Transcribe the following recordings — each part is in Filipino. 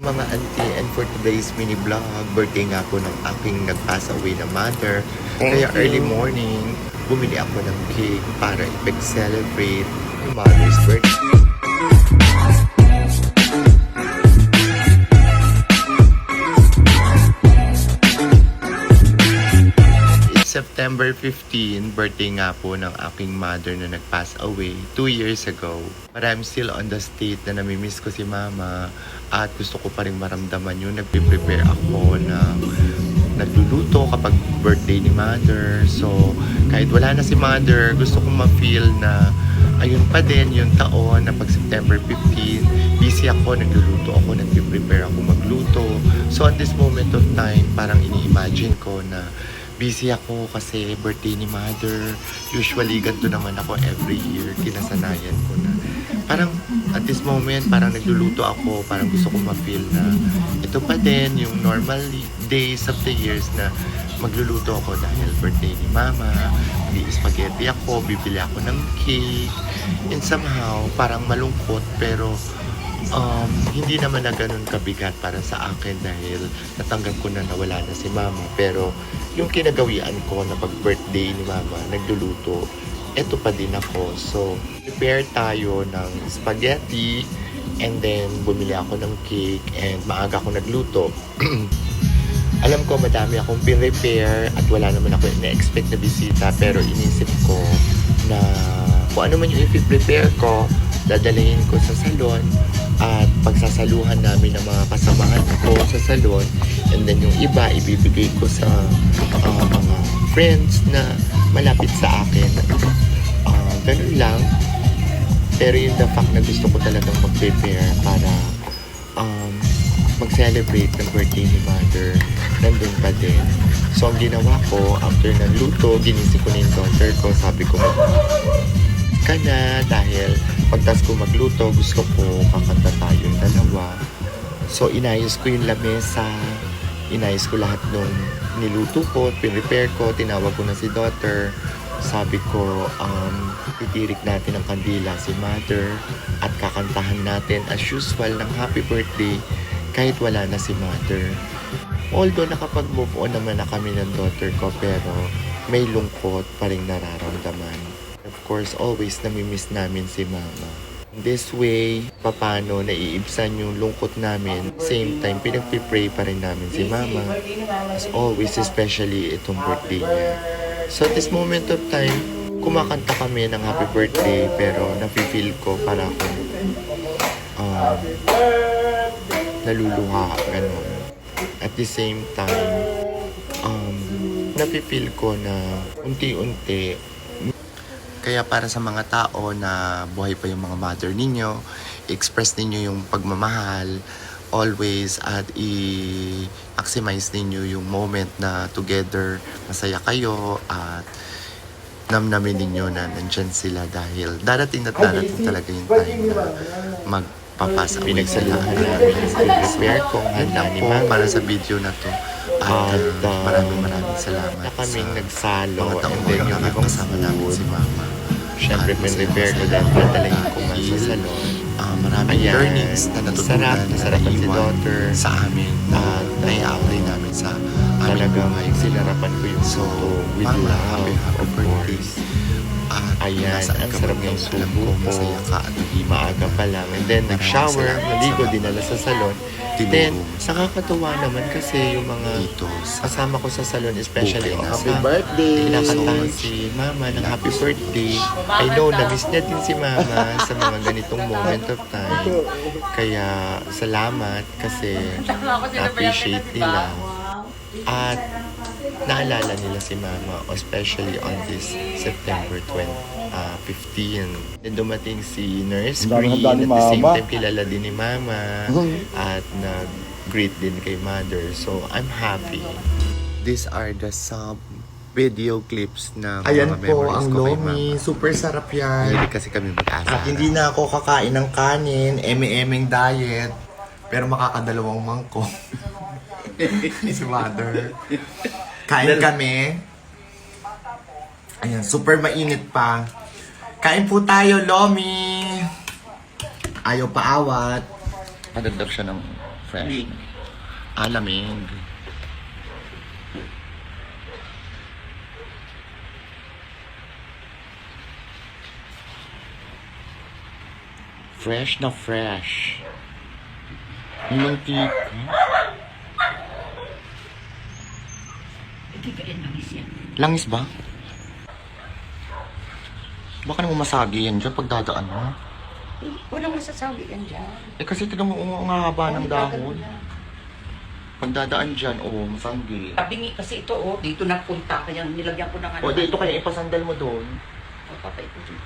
Mga auntie, and for today's mini vlog, birthday nga po ng aking nag-pass away na mother. Kaya early morning, bumili ako ng cake para i-celebrate yung mother's birthday. It's September 15, birthday nga po ng aking mother na nag-pass away 2 years ago. But I'm still on the state na namimiss ko si mama at gusto ko pa rin maramdaman yun. Nagpe-prepare ako ng nagluluto kapag birthday ni mother. So, kahit wala na si mother, gusto ko ma-feel na ayun pa din yung taon na pag September 15, busy ako, nagluluto ako, nagpe-prepare ako magluto. So, at this moment of time, parang ini-imagine ko na busy ako kasi birthday ni mother. Usually, ganito naman ako every year. Kinasanayan ko na. Parang at this moment, parang nagluluto ako. Parang gusto ko ma-feel na ito pa din yung normal days of the years na magluluto ako dahil birthday ni mama. Spaghetti ako, bibili ako ng cake. And somehow, parang malungkot pero hindi naman na ganun kabigat para sa akin dahil natanggap ko na nawala na si mama. Pero yung kinagawian ko na pag birthday ni mama, nagluluto, eto pa din ako. So, prepare tayo ng spaghetti and then bumili ako ng cake and maaga ako nagluto. Alam ko madami akong prepare at wala naman ako na-expect na bisita pero inisip ko na kung ano man yung i-prepare ko, dadalhin ko sa salon at pagsasaluhan namin ng mga kasamahan ko sa salon, and then yung iba ibibigay ko sa mga friends na malapit sa akin. Ganun lang. Pero yung the fact na gusto ko talagang mag-prepare para mag-celebrate ng birthday ni mother, nandun pa din. So ang ginawa ko, after ng luto, ginising ko na yung daughter ko. Sabi ko, ka na dahil pagtas ko magluto, gusto ko kakanta tayong dalawa. So inayos ko yung lamesa, inayos ko lahat nung niluto ko, pinrepare ko, tinawag ko na si daughter. Sabi ko, titirik natin ang kandila si mother at kakantahan natin as usual ng happy birthday kahit wala na si mother. Although nakapag-move on naman na kami ng daughter ko pero may lungkot pa rin nararamdaman. Of course, always namimiss namin si mama. This way, papano naiibsan yung lungkot namin. Same time, pinagpipray pa rin namin si mama. As always, especially itong birthday niya. So at this moment of time, kumakanta kami ng happy birthday pero nafe-feel ko para akong naluluha, ganun. At the same time, nafe-feel ko na unti-unti. Kaya para sa mga tao na buhay pa yung mga mother ninyo, express ninyo yung pagmamahal always at i-maximize ninyo yung moment na together, masaya kayo at namnamin ninyo na nandyan sila dahil darating at darating talaga yung time na magpapasa away sila. Prepare kong handa ni mama para sa video na to at maraming salamat na kaming nagsalo mga taong din yung kasama namin si mama. Siyempre, prepare ko dahil padalahin ko nga sa salon. Maraming learnings na natutunan na naiwan sa amin at naiaway namin sa aming buhay. Sinarapan ko yung photo with love, of course. Ayan, ang sarap ng subo ko. Maaga pa lang. And then, nag-shower, naligo, dinala sa salon. Then, nakakatuwa naman kasi yung mga kasama ko sa salon, especially happy birthday. Kinakantahan si mama ng happy birthday. I know, na-miss niya din si mama sa mga ganitong moment of time. Kaya, salamat kasi na-appreciate nila. At naalala nila si mama, especially on this September 15. Then dumating si Nurse Green at the same time kilala din ni mama at nag-greet din kay mother. So I'm happy. These are the some video clips na ayan mga po memories ang ko kay lomi, mama. super sarap yan. Hindi kasi kami mag-asa. At hindi na ako kakain ng kanin, eme-emeng diet, pero makakadalawang mangkok. Si mother. Kain kami. Ayan, super mainit pa. Kain po tayo, Lomi. Ayaw paawat. Padagdag siya ng Fresh. Lamig. Fresh na fresh. Yung mantika. Hindi ka langis yan. Langis ba? Baka naman masagi yan dyan pag dadaan mo. Walang masasabi yan dyan. Kasi tignan mo ang haba ng dahon. Pag dadaan dyan, masanggi. Tabingi kasi ito, dito napunta. Kaya nilagyan ko ng ano. O, dito kaya ipasandal mo doon. Patay ko dito.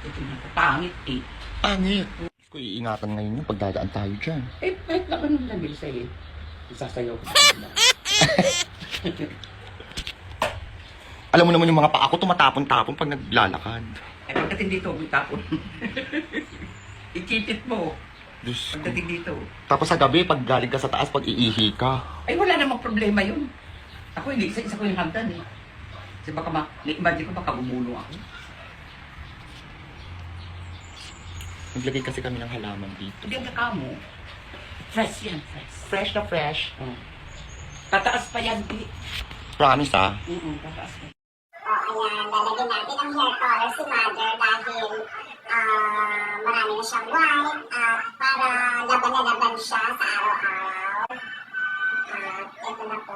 Ito na. Pangit eh. Angit. Ko iingatan ngayon yung pagdadaan tayo dyan. Kahit na ganun lang din sa'yo. Isasayaw ko. Alam mo naman yung mga paa ko tumatapon-tapon pag naglalakad. Pagdating dito, may tapon. Ikipit mo. Diyos ko. Pagdating dito. Tapos sa gabi, pag galing ka sa taas, pag iihi ka. Ay, wala namang problema yun. Ako hindi, isa ko yung hagdan eh. Kasi baka na-imagine ko baka bumulo ako. Naglagay kasi kami ng halaman dito. Hindi ang kakamo. Fresh yan, fresh. Fresh na fresh. Tataas pa yan, di. Promise ah. Tataas pa. Ayan, lalagyan natin ang hair color si Mother dahil marami na siyang white at para laban na laban siya sa araw-araw. At ito na po